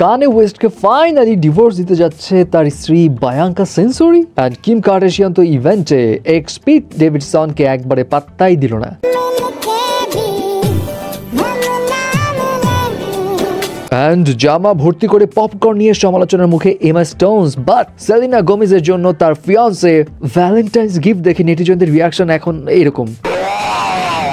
কানে ওয়েস্টকে finally divorce দিতে যাচ্ছে তার স্ত্রী বায়াঙ্কা সেন্সরি। অ্যান্ড কিম কার্দাশিয়ান তো ইভেন্টে এক্স পিট ডেভিডসনকে একবারে পাত্তাই দিল না। অ্যান্ড জামা ভর্তি করে পপকর্ন নিয়ে সমালোচনার মুখে এমা স্টোনস, বাট সেলিনা গোমেজের জন্য তার ফিয়ান্সে ভ্যালেন্টাইন্স গিফট দেখে নেটিজনদের রিয়াকশন এখন এরকম।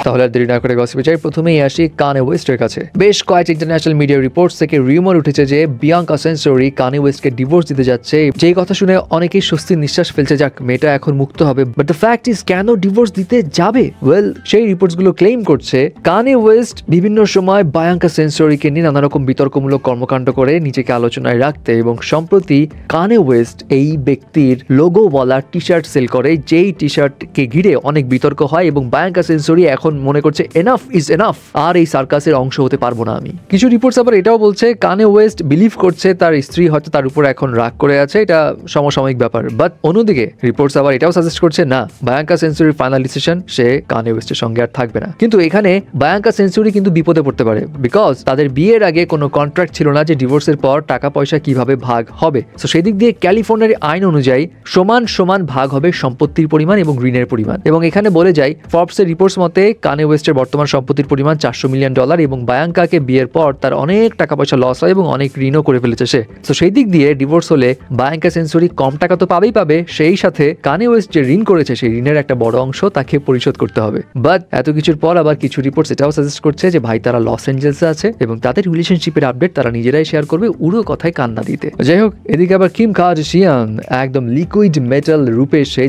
তাহলে আর দেরি না করে গসিপে যাই। প্রথমেই আসি কানে ওয়েস্টের কাছে। বেশ কয়েক ইন্টারন্যাশনাল মিডিয়া রিপোর্টস থেকে রিউমার উঠেছে যে বিয়াঙ্কা সেন্সরি কানে ওয়েস্টকে ডিভোর্স দিতে যাচ্ছে। যেই কথা শুনে অনেকেই স্বস্তির নিঃশ্বাস ফেলছে, যাক মেয়েটা এখন মুক্ত হবে। বাট দ্য ফ্যাক্ট ইজ কেন ডিভোর্স দিতে যাবে? ওয়েল, সেই রিপোর্টস গুলো ক্লেম করছে কানে ওয়েস্ট বিভিন্ন সময় বায়াঙ্কা সেন্সরিকে নিয়ে নানা রকম বিতর্কমূলক কর্মকাণ্ড করে নিজেকে আলোচনায় রাখতে, এবং সম্প্রতি কানে ওয়েস্ট এই ব্যক্তির লোগোওয়ালা টি শার্ট সেল করে, যেই টি শার্টকে ঘিরে অনেক বিতর্ক হয় এবং বায়াঙ্কা সেন্সরি এখন মনে করছে এনাফ ইজ এনাফ, আর এই সার্কাসের অংশ হতে পারবো না আমি। কিছু রিপোর্টস আবার এটাও বলছে কানে ওয়েস্ট বিলিভ করছে তার স্ত্রী হয়তো তার উপর এখন রাগ করে আছে, এটা সমসাময়িক ব্যাপার। বাট অন্যদিকে রিপোর্টস আবার এটাও সাজেস্ট করছে না, বায়াঙ্কা সেন্সুরির ফাইনাল ডিসিশন, সে কানে ওয়েস্টের সঙ্গে আর থাকবে না। কিন্তু এখানে বায়াঙ্কা সেন্সুরি কিন্তু বিপদে পড়তে পারে, বিকজ তাদের বিয়ের আগে কোনো কন্ট্রাক্ট ছিল না যে ডিভোর্সের পর টাকা পয়সা কিভাবে ভাগ হবে। তো সেই দিক দিয়ে ক্যালিফোর্নিয়ার আইন অনুযায়ী সমান সমান ভাগ হবে সম্পত্তির পরিমাণ এবং ঋণের পরিমাণ। এবং এখানে বলে যায় ফর্বসের রিপোর্টস মতে কানে ওয়েস্টের বর্তমান সম্পত্তির পরিমাণ $400 মিলিয়ন, এবং বায়াঙ্কাকে বিয়ের পর তার অনেক টাকা পয়সা লস হয় এবং অনেক ঋণও করে ফেলেছে সে। তো সেই দিক দিয়ে ডিভোর্স হলে বায়াঙ্কা সেন্সরি কম টাকা তো পাবেই পাবে, সেই সাথে কানে ওয়েস্ট যে ঋণ করেছে সেই ঋণের একটা বড় অংশ তাকে পরিশোধ করতে হবে। বাট এত কিছুর পর আবার কিছু রিপোর্টস এটাও সাজেস্ট করছে যে ভাই তারা লস এঞ্জেলসে আছে এবং তাদের রিলেশনশিপের আপডেট তারা নিজেরাই শেয়ার করবে, উড়ো কথায় কান না দিতে। যাই হোক, এদিকে আবার কিম কার্দাশিয়ান একদম লিকুইড মেটাল রূপে সে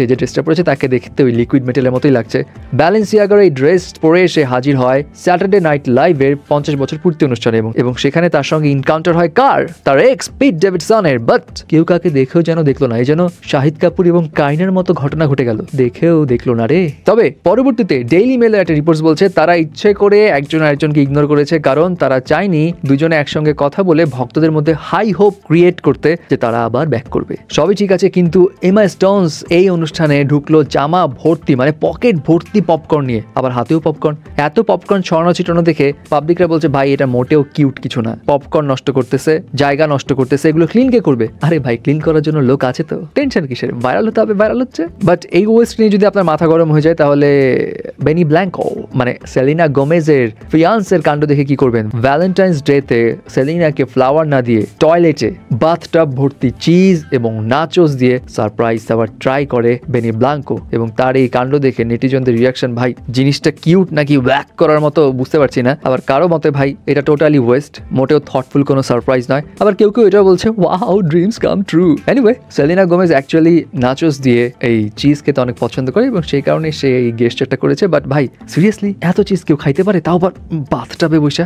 যে ড্রেসটা পরেছে তাকে দেখতে ওই লিকুইড মেটালের মতোই লাগছে। ব্যালেন্সিয়াগার এই ড্রেস পরে সে হাজির হয় স্যাটারডে নাইট লাইভের 50 বছর পূর্তি অনুষ্ঠানে, এবং সেখানে তার সঙ্গে ইনকাউন্টার হয় কার? তার এক্স পিট ডেভিডসনের। বাট কেউ কাকে দেখেও যেন দেখলো না, এই যেন শাহিদ কাপুর এবং কাইনের মতো ঘটনা ঘটে গেল, দেখেও দেখলো না রে। তবে পরবর্তীতে ডেইলি মেলের একটা রিপোর্টস বলছে তারা ইচ্ছে করে একজন আরেকজনকে ইগনোর করেছে, কারণ তারা চায়নি দুজনে একসঙ্গে কথা বলে ভক্তদের মধ্যে হাই হোপ ক্রিয়েট করতে যে তারা আবার ব্যাক করবে। সবই ঠিক আছে, কিন্তু এমা স্টোনস এই অনুষ্ঠানে ঢুকলো জামা ভর্তি, মানে পকেট ভর্তি পপকর্ন নিয়ে, আবার হাতেও পপকর্ন। এত পপকর্ন ছড়ানো ছিটানো দেখে পাবলিকরা বলছে ভাই এটা মোটেও কিউট কিছু না, পপকর্ন নষ্ট করতেছে, জায়গা নষ্ট করতেছে, এগুলো ক্লিন কে করবে? আরে ভাই ক্লিন করার জন্য লোক আছে তো, টেনশন কিসের? ভাইরাল হতে হবে, ভাইরাল হচ্ছে। বাট এই ওয়েস্ট নিয়ে যদি আপনার মাথা গরম হয়ে যায় তাহলে বেনি ব্ল্যাঙ্কো মানে সেলিনা গোমেজের ফিয়ান্সের কাণ্ড দেখে কি করবেন? ভ্যালেন্টাইন্স ডেতে সেলিনাকে ফ্লাওয়ার না দিয়ে টয়লেটে বাথটাব ভর্তি চিজ এবং নাচোস দিয়ে সারপ্রাইজ দেওয়ার ট্রাই করে বেনি ব্ল্যাঙ্কো, এবং তার এই কাণ্ড দেখে নেটিজনদের রিয়াকশন ভাই জিনিসটা কিউট নাকি ওয়্যাক করার মতো বুঝতে পারছি না। আবার কারো মতে ভাই এটা টোটালি ওয়েস্ট, মোটেও থটফুল কোনো সারপ্রাইজ নয়। আবার কেউ কেউ এটাও বলছে wow dreams come true. Anyway, Selena Gomez actually nachos দিয়ে এই চিজ খেতে অনেক পছন্দ করে এবং সেই কারণে সে এই গেস্টারটা করেছে। বাট ভাই সিরিয়াসলি এত চিজ কেউ খাইতে পারে, তাও আবার বাথটাবে বসে?